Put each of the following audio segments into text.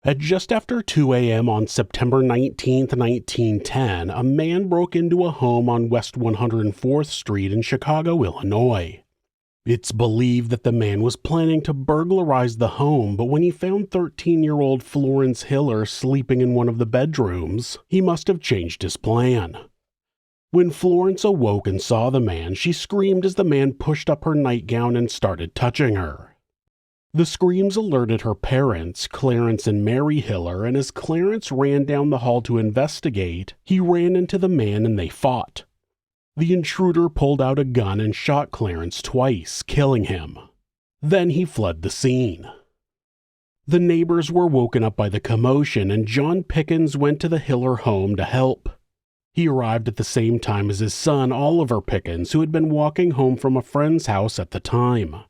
At just after 2 a.m. on September 19, 1910, a man broke into a home on West 104th Street in Chicago, Illinois. It's believed that the man was planning to burglarize the home, but when he found 13-year-old Florence Hiller sleeping in one of the bedrooms, he must have changed his plan. When Florence awoke and saw the man, she screamed as the man pushed up her nightgown and started touching her. The screams alerted her parents, Clarence and Mary Hiller, and as Clarence ran down the hall to investigate, he ran into the man and they fought. The intruder pulled out a gun and shot Clarence twice, killing him. Then he fled the scene. The neighbors were woken up by the commotion, and John Pickens went to the Hiller home to help. He arrived at the same time as his son, Oliver Pickens, who had been walking home from a friend's house at the time.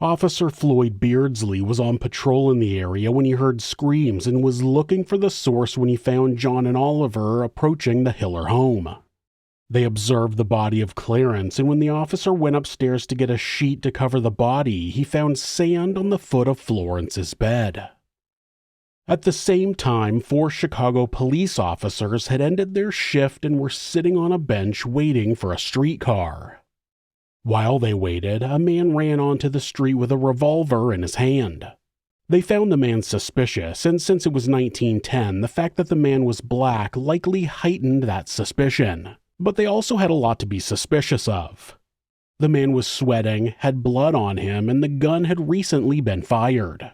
Officer Floyd Beardsley was on patrol in the area when he heard screams and was looking for the source when he found John and Oliver approaching the Hiller home. They observed the body of Clarence, and when the officer went upstairs to get a sheet to cover the body, he found sand on the foot of Florence's bed. At the same time, 4 Chicago police officers had ended their shift and were sitting on a bench waiting for a streetcar. While they waited, a man ran onto the street with a revolver in his hand. They found the man suspicious, and since it was 1910, the fact that the man was black likely heightened that suspicion. But they also had a lot to be suspicious of. The man was sweating, had blood on him, and the gun had recently been fired.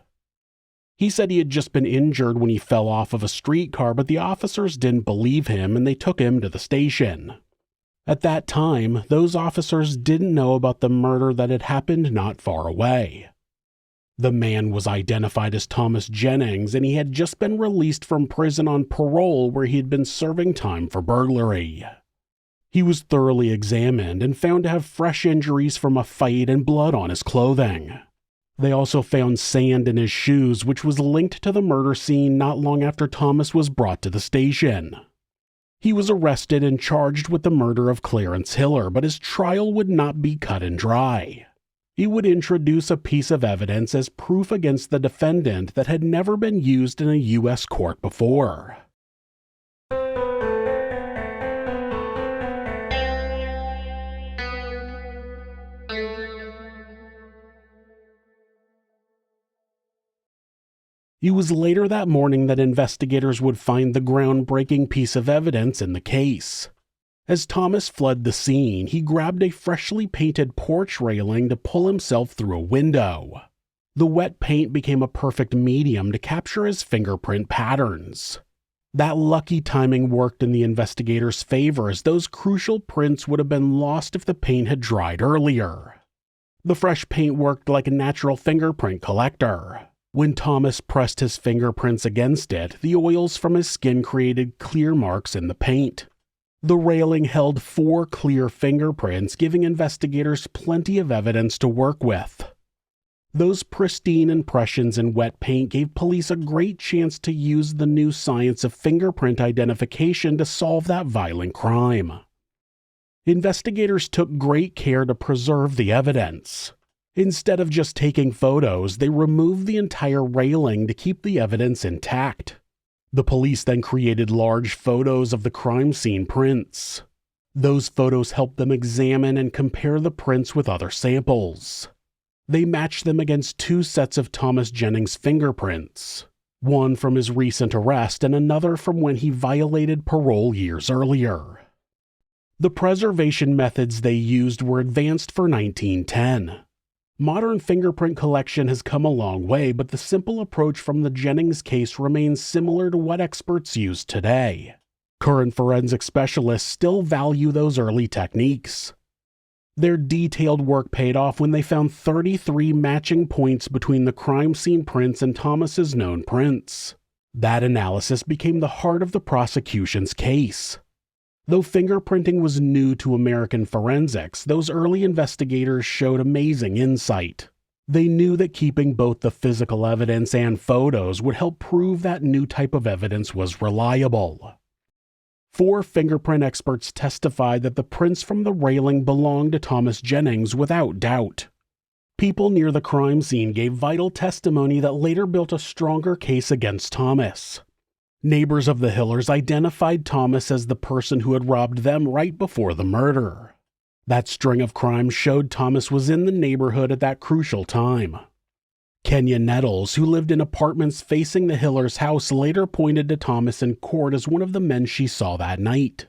He said he had just been injured when he fell off of a streetcar, but the officers didn't believe him and they took him to the station. At that time, those officers didn't know about the murder that had happened not far away. The man was identified as Thomas Jennings, and he had just been released from prison on parole where he had been serving time for burglary. He was thoroughly examined and found to have fresh injuries from a fight and blood on his clothing. They also found sand in his shoes, which was linked to the murder scene not long after Thomas was brought to the station. He was arrested and charged with the murder of Clarence Hiller, but his trial would not be cut and dry. It would introduce a piece of evidence as proof against the defendant that had never been used in a U.S. court before. It was later that morning that investigators would find the groundbreaking piece of evidence in the case. As Thomas fled the scene, he grabbed a freshly painted porch railing to pull himself through a window. The wet paint became a perfect medium to capture his fingerprint patterns. That lucky timing worked in the investigators' favor, as those crucial prints would have been lost if the paint had dried earlier. The fresh paint worked like a natural fingerprint collector. When Thomas pressed his fingerprints against it, the oils from his skin created clear marks in the paint. The railing held 4 clear fingerprints, giving investigators plenty of evidence to work with. Those pristine impressions in wet paint gave police a great chance to use the new science of fingerprint identification to solve that violent crime. Investigators took great care to preserve the evidence. Instead of just taking photos, they removed the entire railing to keep the evidence intact. The police then created large photos of the crime scene prints. Those photos helped them examine and compare the prints with other samples. They matched them against 2 sets of Thomas Jennings' fingerprints, one from his recent arrest and another from when he violated parole years earlier. The preservation methods they used were advanced for 1910. Modern fingerprint collection has come a long way, but the simple approach from the Jennings case remains similar to what experts use today. Current forensic specialists still value those early techniques. Their detailed work paid off when they found 33 matching points between the crime scene prints and Thomas's known prints. That analysis became the heart of the prosecution's case. Though fingerprinting was new to American forensics, those early investigators showed amazing insight. They knew that keeping both the physical evidence and photos would help prove that new type of evidence was reliable. 4 fingerprint experts testified that the prints from the railing belonged to Thomas Jennings without doubt. People near the crime scene gave vital testimony that later built a stronger case against Thomas. Neighbors of the Hillers identified Thomas as the person who had robbed them right before the murder. That string of crimes showed Thomas was in the neighborhood at that crucial time. Kenya Nettles, who lived in apartments facing the Hillers' house, later pointed to Thomas in court as one of the men she saw that night.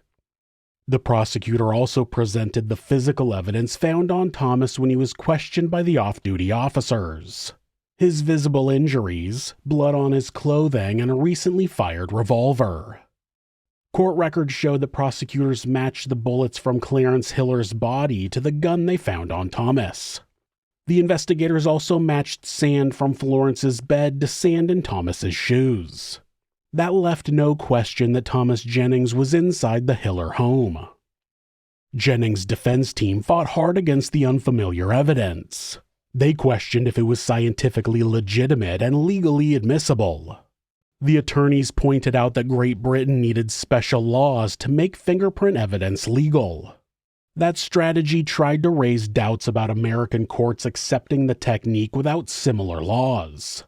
The prosecutor also presented the physical evidence found on Thomas when he was questioned by the off-duty officers. His visible injuries, blood on his clothing, and a recently fired revolver. Court records showed that prosecutors matched the bullets from Clarence Hiller's body to the gun they found on Thomas. The investigators also matched sand from Florence's bed to sand in Thomas's shoes. That left no question that Thomas Jennings was inside the Hiller home. Jennings' defense team fought hard against the unfamiliar evidence. They questioned if it was scientifically legitimate and legally admissible. The attorneys pointed out that Great Britain needed special laws to make fingerprint evidence legal. That strategy tried to raise doubts about American courts accepting the technique without similar laws.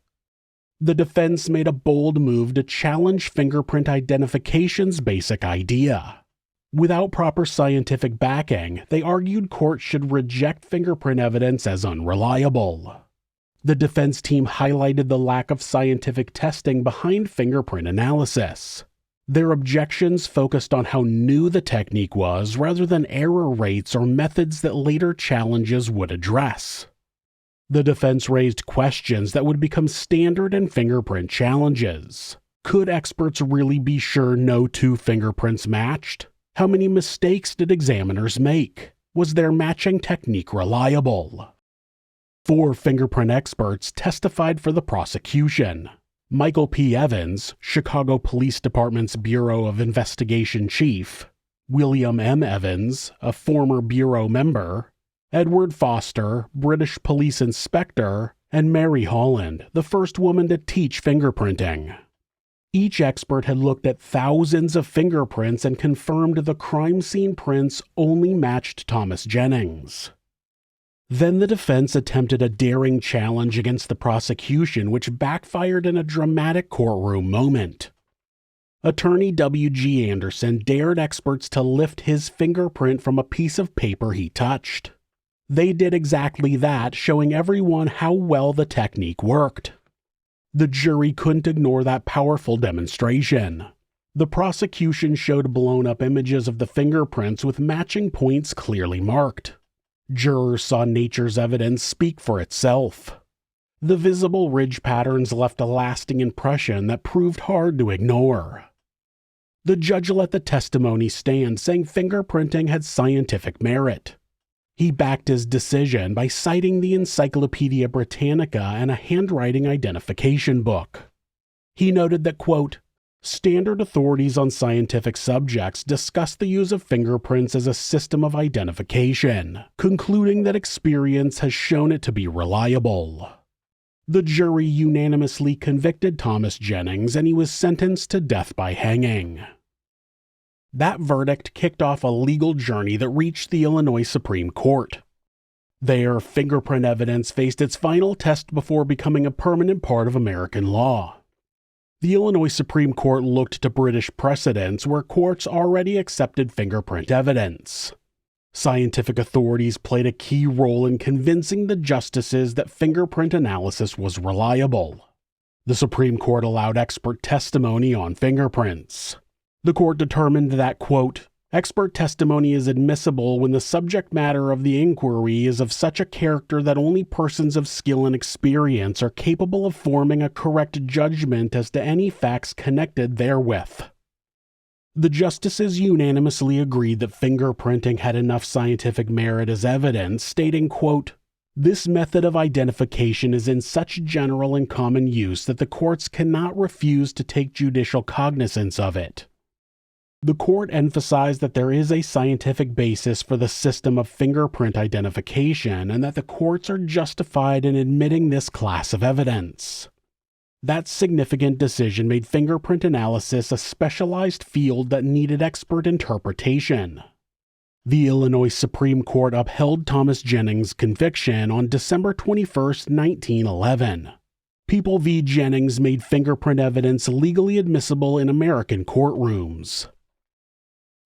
The defense made a bold move to challenge fingerprint identification's basic idea. Without proper scientific backing, they argued courts should reject fingerprint evidence as unreliable. The defense team highlighted the lack of scientific testing behind fingerprint analysis. Their objections focused on how new the technique was rather than error rates or methods that later challenges would address. The defense raised questions that would become standard in fingerprint challenges. Could experts really be sure no two fingerprints matched? How many mistakes did examiners make? Was their matching technique reliable? 4 fingerprint experts testified for the prosecution. Michael P. Evans, Chicago Police Department's Bureau of Investigation chief, William M. Evans, a former bureau member, Edward Foster, British police inspector, and Mary Holland, the first woman to teach fingerprinting. Each expert had looked at thousands of fingerprints and confirmed the crime scene prints only matched Thomas Jennings. Then the defense attempted a daring challenge against the prosecution, which backfired in a dramatic courtroom moment. Attorney W.G. Anderson dared experts to lift his fingerprint from a piece of paper he touched. They did exactly that, showing everyone how well the technique worked. The jury couldn't ignore that powerful demonstration. The prosecution showed blown-up images of the fingerprints with matching points clearly marked. Jurors saw nature's evidence speak for itself. The visible ridge patterns left a lasting impression that proved hard to ignore. The judge let the testimony stand, saying fingerprinting had scientific merit. He backed his decision by citing the Encyclopedia Britannica and a handwriting identification book. He noted that, quote, standard authorities on scientific subjects discuss the use of fingerprints as a system of identification, concluding that experience has shown it to be reliable. The jury unanimously convicted Thomas Jennings, and he was sentenced to death by hanging. That verdict kicked off a legal journey that reached the Illinois Supreme Court. There, fingerprint evidence faced its final test before becoming a permanent part of American law. The Illinois Supreme Court looked to British precedents where courts already accepted fingerprint evidence. Scientific authorities played a key role in convincing the justices that fingerprint analysis was reliable. The Supreme Court allowed expert testimony on fingerprints. The court determined that, quote, expert testimony is admissible when the subject matter of the inquiry is of such a character that only persons of skill and experience are capable of forming a correct judgment as to any facts connected therewith. The justices unanimously agreed that fingerprinting had enough scientific merit as evidence, stating, quote, this method of identification is in such general and common use that the courts cannot refuse to take judicial cognizance of it. The court emphasized that there is a scientific basis for the system of fingerprint identification and that the courts are justified in admitting this class of evidence. That significant decision made fingerprint analysis a specialized field that needed expert interpretation. The Illinois Supreme Court upheld Thomas Jennings' conviction on December 21, 1911. People v. Jennings made fingerprint evidence legally admissible in American courtrooms.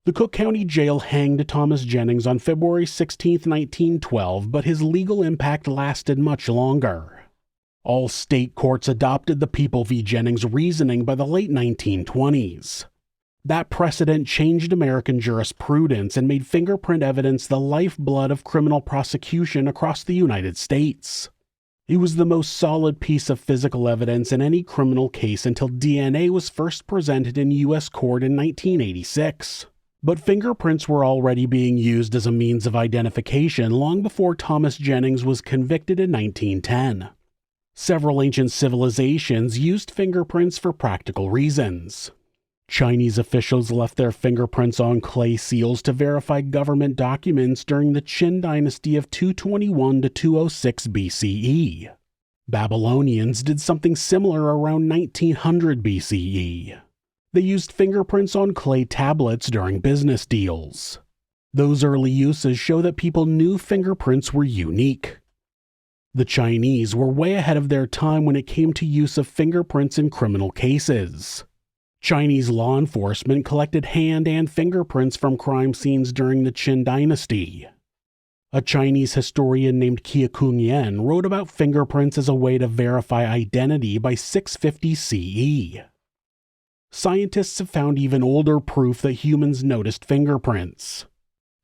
The Cook County Jail hanged Thomas Jennings on February 16, 1912, but his legal impact lasted much longer. All state courts adopted the People v. Jennings reasoning by the late 1920s. That precedent changed American jurisprudence and made fingerprint evidence the lifeblood of criminal prosecution across the United States. It was the most solid piece of physical evidence in any criminal case until DNA was first presented in U.S. court in 1986. But fingerprints were already being used as a means of identification long before Thomas Jennings was convicted in 1910. Several ancient civilizations used fingerprints for practical reasons. Chinese officials left their fingerprints on clay seals to verify government documents during the Qin dynasty of 221 to 206 BCE. Babylonians did something similar around 1900 BCE. They used fingerprints on clay tablets during business deals. Those early uses show that people knew fingerprints were unique. The Chinese were way ahead of their time when it came to use of fingerprints in criminal cases. Chinese law enforcement collected hand and fingerprints from crime scenes during the Qin dynasty. A Chinese historian named Kung Yan wrote about fingerprints as a way to verify identity by 650 CE. Scientists have found even older proof that humans noticed fingerprints.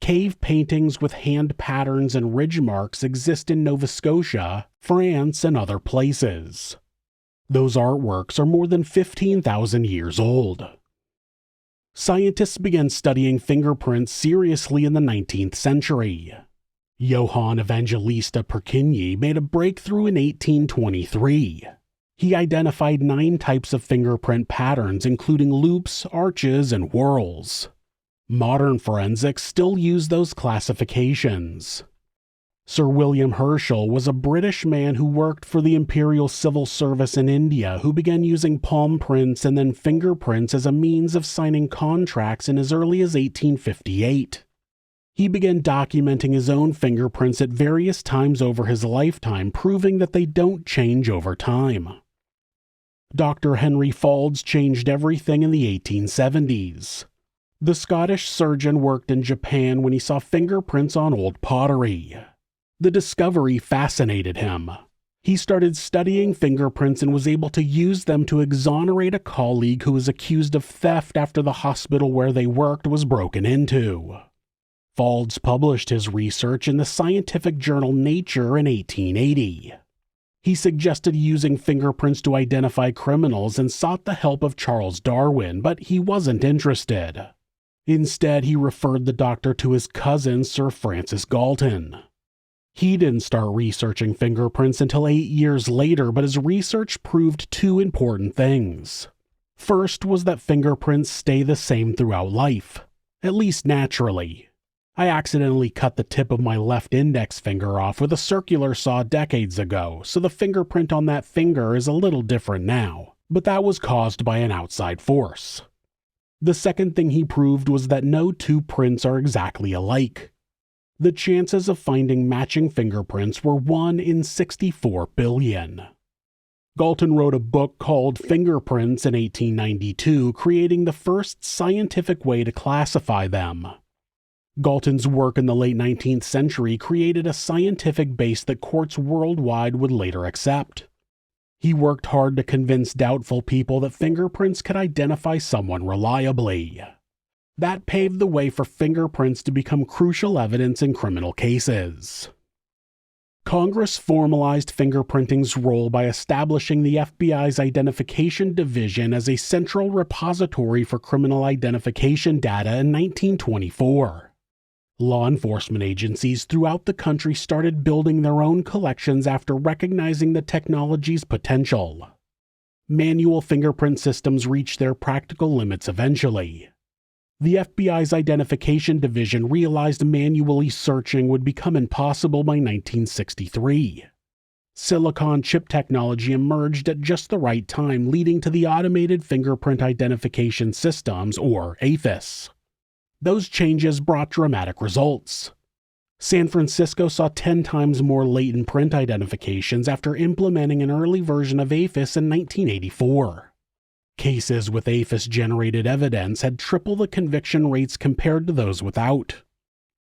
Cave paintings with hand patterns and ridge marks exist in Nova Scotia, France, and other places. Those artworks are more than 15,000 years old. Scientists began studying fingerprints seriously in the 19th century. Johann Evangelista Purkinje made a breakthrough in 1823. He identified 9 types of fingerprint patterns, including loops, arches, and whorls. Modern forensics still use those classifications. Sir William Herschel was a British man who worked for the Imperial Civil Service in India who began using palm prints and then fingerprints as a means of signing contracts in as early as 1858. He began documenting his own fingerprints at various times over his lifetime, proving that they don't change over time. Dr. Henry Faulds changed everything in the 1870s. The Scottish surgeon worked in Japan when he saw fingerprints on old pottery. The discovery fascinated him. He started studying fingerprints and was able to use them to exonerate a colleague who was accused of theft after the hospital where they worked was broken into. Faulds published his research in the scientific journal Nature in 1880. He suggested using fingerprints to identify criminals and sought the help of Charles Darwin, but he wasn't interested. Instead, he referred the doctor to his cousin, Sir Francis Galton. He didn't start researching fingerprints until 8 years later, but his research proved 2 important things. First was that fingerprints stay the same throughout life, at least naturally. I accidentally cut the tip of my left index finger off with a circular saw decades ago, so the fingerprint on that finger is a little different now, but that was caused by an outside force. The second thing he proved was that no 2 prints are exactly alike. The chances of finding matching fingerprints were 1 in 64 billion. Galton wrote a book called Fingerprints in 1892, creating the first scientific way to classify them. Galton's work in the late 19th century created a scientific base that courts worldwide would later accept. He worked hard to convince doubtful people that fingerprints could identify someone reliably. That paved the way for fingerprints to become crucial evidence in criminal cases. Congress formalized fingerprinting's role by establishing the FBI's Identification Division as a central repository for criminal identification data in 1924. Law enforcement agencies throughout the country started building their own collections after recognizing the technology's potential. Manual fingerprint systems reached their practical limits eventually. The FBI's Identification Division realized manually searching would become impossible by 1963. Silicon chip technology emerged at just the right time, leading to the Automated Fingerprint Identification Systems, or AFIS. Those changes brought dramatic results. San Francisco saw 10 times more latent print identifications after implementing an early version of AFIS in 1984. Cases with AFIS-generated evidence had triple the conviction rates compared to those without.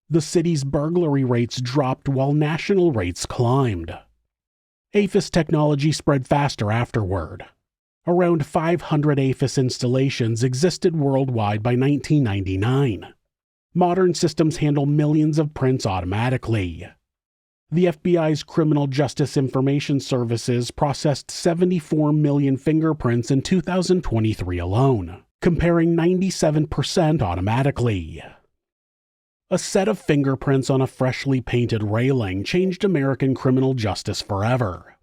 The city's burglary rates dropped while national rates climbed. AFIS technology spread faster afterward. Around 500 AFIS installations existed worldwide by 1999. Modern systems handle millions of prints automatically. The FBI's Criminal Justice Information Services processed 74 million fingerprints in 2023 alone, comparing 97% automatically. A set of fingerprints on a freshly painted railing changed American criminal justice forever.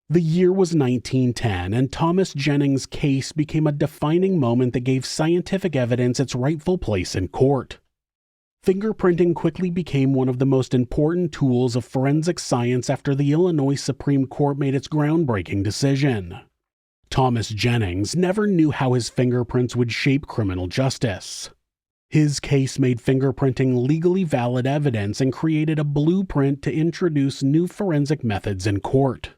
The year was 1910, and Thomas Jennings' case became a defining moment that gave scientific evidence its rightful place in court. Fingerprinting quickly became one of the most important tools of forensic science after the Illinois Supreme Court made its groundbreaking decision. Thomas Jennings never knew how his fingerprints would shape criminal justice. His case made fingerprinting legally valid evidence and created a blueprint to introduce new forensic methods in court.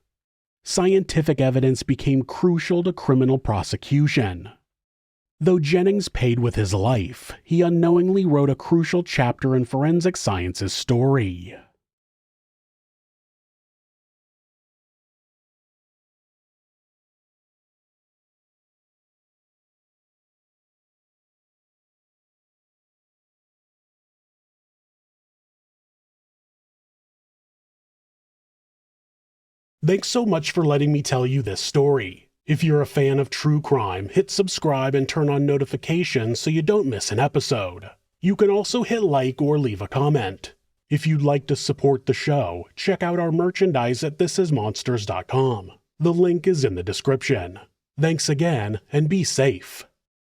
Scientific evidence became crucial to criminal prosecution. Though Jennings paid with his life, he unknowingly wrote a crucial chapter in forensic science's story. Thanks so much for letting me tell you this story. If you're a fan of true crime, hit subscribe and turn on notifications so you don't miss an episode. You can also hit like or leave a comment. If you'd like to support the show, check out our merchandise at thisismonsters.com. The link is in the description. Thanks again, and be safe.